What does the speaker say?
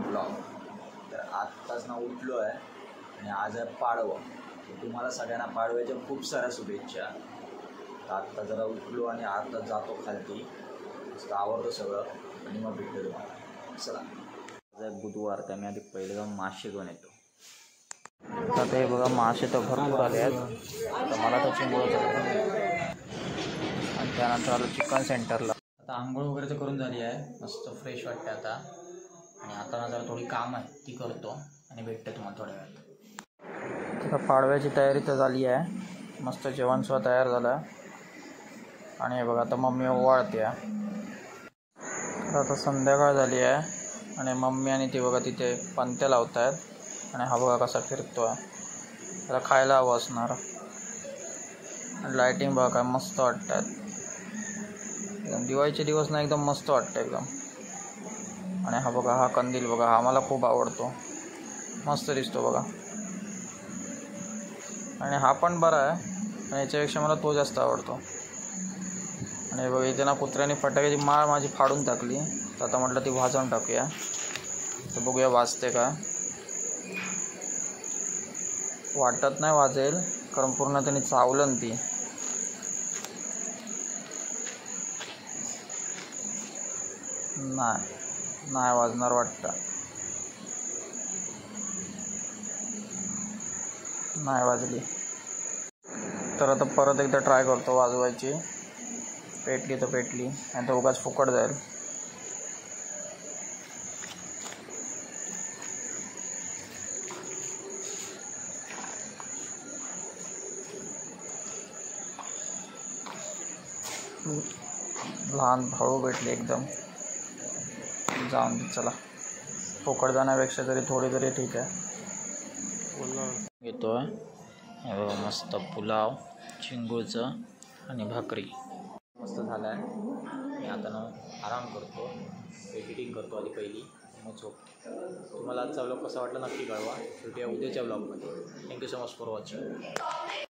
Blog. तर आत्ताच ना उठलो आहे आणि आज आहे पाडवा. तुम्हाला सगळ्यांना पाडव्याच्या खूप साऱ्या शुभेच्छा. तर आत्ता जरा उठलो आणि आता जातो खालती, आवडतं सगळं आणि मग भेटतो तुम्हाला. चला, आज आहे बुधवार, त्यामुळे आधी पहिले जाऊन मासे घेऊन येतो. आता हे बघा मासे तर भरपूर आले आहेत. तर मला तर चिंबोळं आणि त्यानंतर आलो चिकन सेंटरला. आता आंघोळ वगैरे तर करून झाली आहे, मस्त फ्रेश वाटते आता. आणि आता ना जरा थोडी काम आहे ती करतो आणि भेटते तुम्हाला थोड्या वेळात. आता पाडव्याची तयारी तर झाली आहे, मस्त जेवण सुद्धा तयार झालं आहे. आणि हे बघा आता मम्मी ओवाळते. आता संध्याकाळ झाली आहे आणि मम्मी आणि ती बघा तिथे पंत्या लावत आहेत. आणि हा बघा कसा फिरतो आहे, त्याला खायला हवं असणार. आणि लायटिंग बघा काय मस्त वाटतात. एकदम दिवाळीचे दिवस ना एकदम मस्त वाटतं एकदम. आणि हा बघा हा कंदील बघा, हा मला खूप आवडतो, मस्त दिसतो बघा. आणि हा पण बरा आहे, पण याच्यापेक्षा मला तो जास्त आवडतो. आणि बघा इथे ना कुत्र्याने फटाक्याची माळ माझी फाडून टाकली. तर आता म्हटलं ती वाजवून टाकूया, तर बघूया वाजते का. वाटत नाही वाजेल, कारण पूर्ण त्यांनी चावलं ती. नाही वाजणार वाटतं, नाही वाजली. तर आता परत एकदा ट्राय करतो वाजवायची. पेटली तर पेटली, नाही तर उगाच फुकट जाईल. लहान हळू भेटली एकदम. जाऊन दे चला, फुकट जाण्यापेक्षा तरी थोडी तरी ठीक आहे. घेतो आहे मस्त पुलाव, चिंगूळचं आणि भाकरी मस्त झालं आहे. मी आता ना आराम करतो, एडिटिंग करतो आधी पहिली, मग झोप. तुम्हाला आजचा ब्लॉग कसा वाटला नक्की कळवा. भेटूया उद्याच्या ब्लॉगमध्ये. Thank you so much for watching.